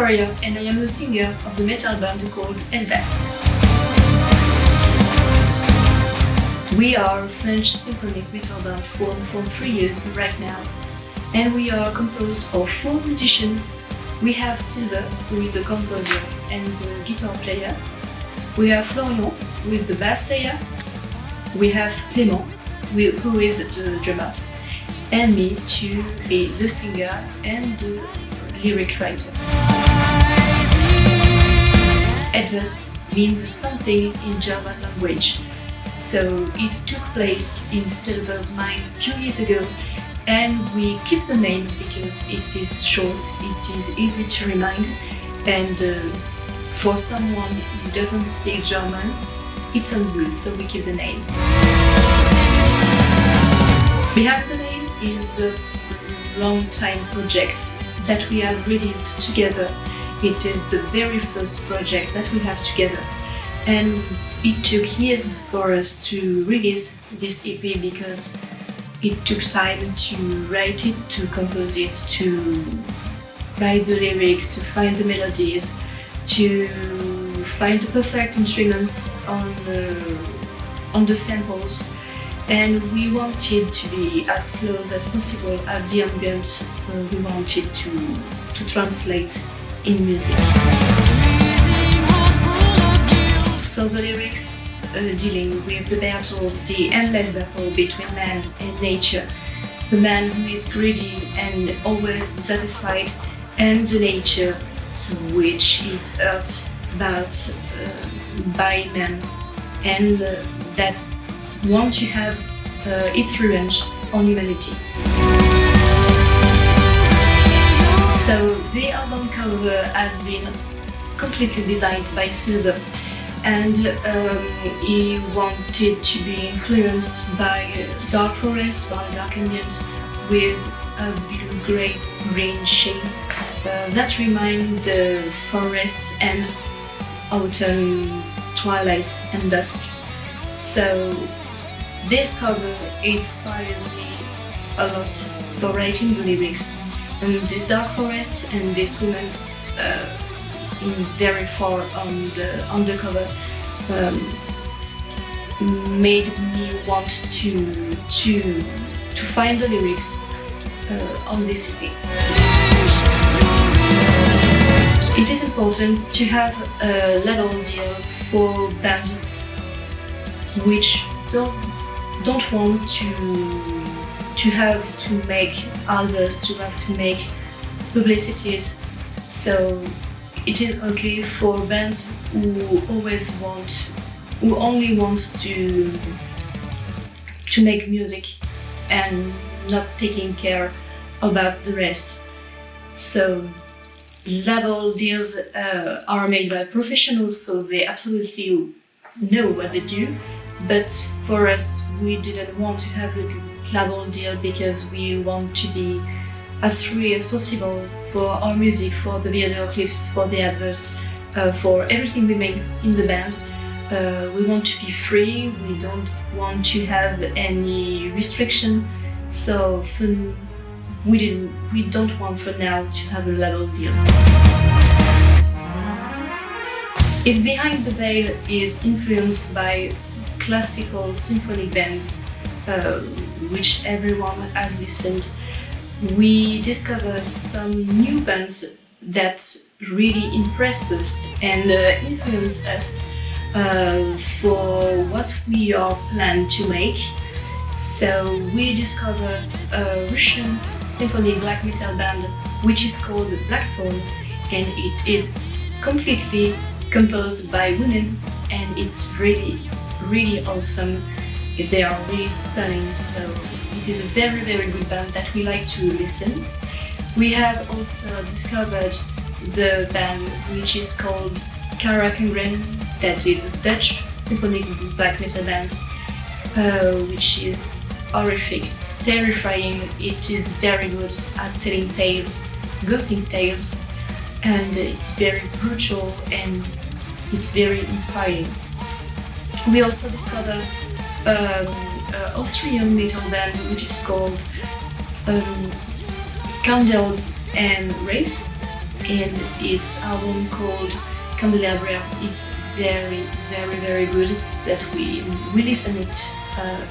Victoria and I am the singer of the metal band called ETWAS. We are a French symphonic metal band formed for 3 years right now, and we are composed of 4 musicians. We have Sylvain, who is the composer and the guitar player. We have Florian, who is the bass player. We have Clément, who is the drummer, and me to be the singer and the lyric writer. ETWAS means something in German language, so it took place in Sylvain's mind a few years ago, and we keep the name because it is short, it is easy to remind, and for someone who doesn't speak German, it sounds good, so we keep the name. Behind the name is the long-time project that we have released together. It is the very first project that we have together, and it took years for us to release this EP because it took time to write it, to compose it, to write the lyrics, to find the melodies, to find the perfect instruments on the samples, and we wanted to be as close as possible at the ambient we wanted to translate in music. So the lyrics dealing with the battle, the endless battle between man and nature, the man who is greedy and always dissatisfied, and the nature which is hurt by man and that want to have its revenge on humanity. So the album cover has been completely designed by Sylvain, and he wanted to be influenced by dark forest, by dark ambient with blue, green shades that remind the forests and autumn twilight and dusk. So this cover inspired me a lot for writing the lyrics, and this dark forest and this woman very far on the cover made me want to find the lyrics on this EP. It is important to have a label deal for bands which don't want to have to make albums, to have to make publicities. So it is okay for bands who only wants to make music and not taking care about the rest. So label deals are made by professionals, so they absolutely know what they do. But for us, we didn't want to have a label deal because we want to be as free as possible for our music, for the video clips, for the adverts, for everything we make in the band. We want to be free, we don't want to have any restriction, so we don't want for now to have a label deal. If Behind the Veil is influenced by classical symphony bands, which everyone has listened, we discovered some new bands that really impressed us and influenced us for what we are planning to make. So we discovered a Russian symphony black metal band which is called Blackthorn, and it is completely composed by women, and it's really awesome. They are really stunning, so it is a very good band that we like to listen. We have also discovered the band which is called Karakangren, that is a Dutch symphonic black metal band, which is horrific, terrifying. It is very good at telling tales, gothic tales, and it's very brutal and it's very inspiring. We also discovered Austrian metal band which is called Candles and Raves, and its album called Candelabra is very good, that we listen it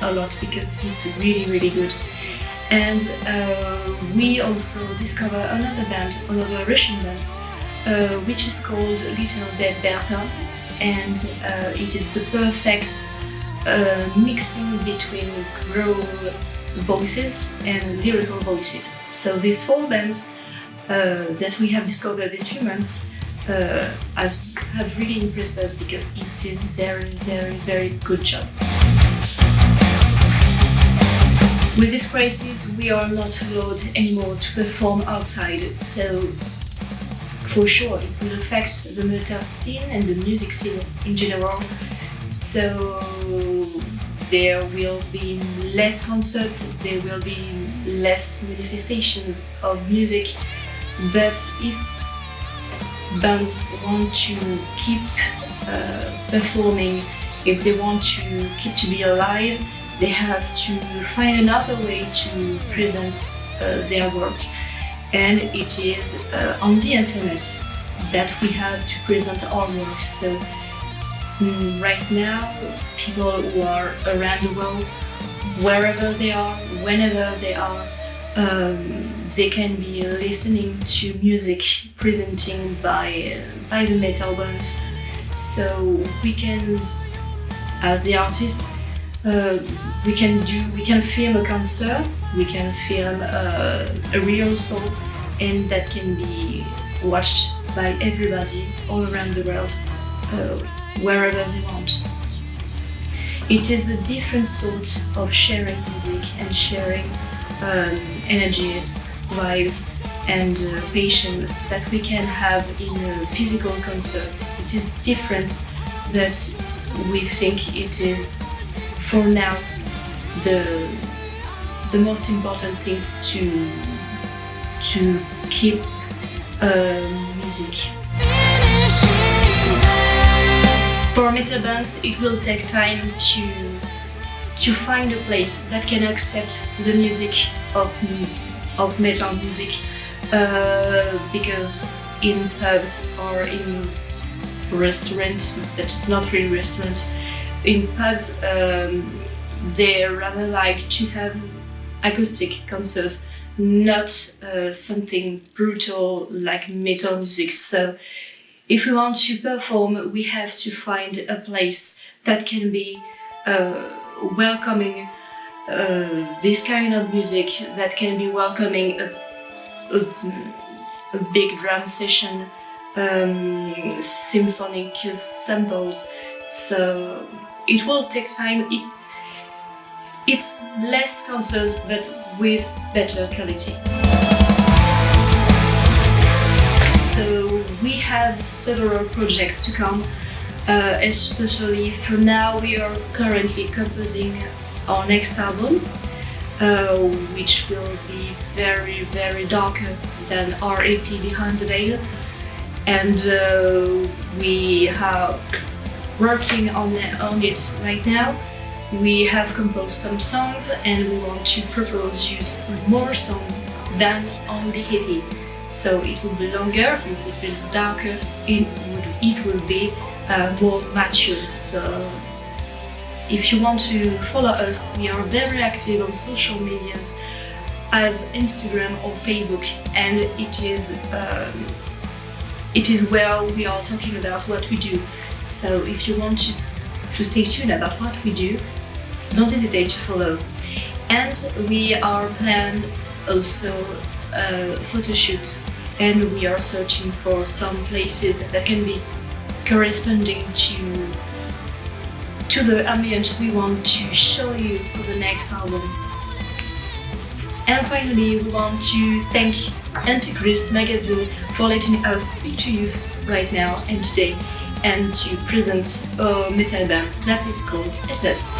a lot because it's really good. And we also discover another band, another Russian band, which is called Little Dead Berta, and it is the perfect mixing between growl voices and lyrical voices. So these four bands that we have discovered these few months have really impressed us because it is very good job. With this crisis, we are not allowed anymore to perform outside, so for sure it will affect the metal scene and the music scene in general. So there will be less concerts, there will be less manifestations of music, but if bands want to keep performing, if they want to keep to be alive, they have to find another way to present their work, and it is on the internet that we have to present our work. So right now, people who are around the world, wherever they are, whenever they are, they can be listening to music presenting by the metal bands. So we can, as the artists, we can film a concert, we can film a rehearsal, and that can be watched by everybody all around the world, wherever they want. It is a different sort of sharing music and sharing energies, vibes, and passion that we can have in a physical concert. It is different, but we think it is, for now, the most important things to keep music. For metal bands, it will take time to find a place that can accept the music of metal music, because in pubs or in restaurants, that is not really restaurant, in pubs they rather like to have acoustic concerts, not something brutal like metal music. So if we want to perform, we have to find a place that can be welcoming this kind of music, that can be welcoming a big drum session, symphonic samples. So it will take time. It's less concerts, but with better quality. So we have several projects to come, especially for now we are currently composing our next album, which will be very darker than our EP Behind the Veil, and we are working on it right now. We have composed some songs and we want to propose you some more songs than on the EP. So it will be longer, it will be darker, it will be more mature. So if you want to follow us, we are very active on social medias as Instagram or Facebook, and it is where we are talking about what we do. So if you want to stay tuned about what we do, don't hesitate to follow. And we are planned also a photo shoot, and we are searching for some places that can be corresponding to the ambience we want to show you for the next album. And finally, we want to thank Antichristmagazine for letting us speak to you right now and today, and to present a metal band that is called ETWAS.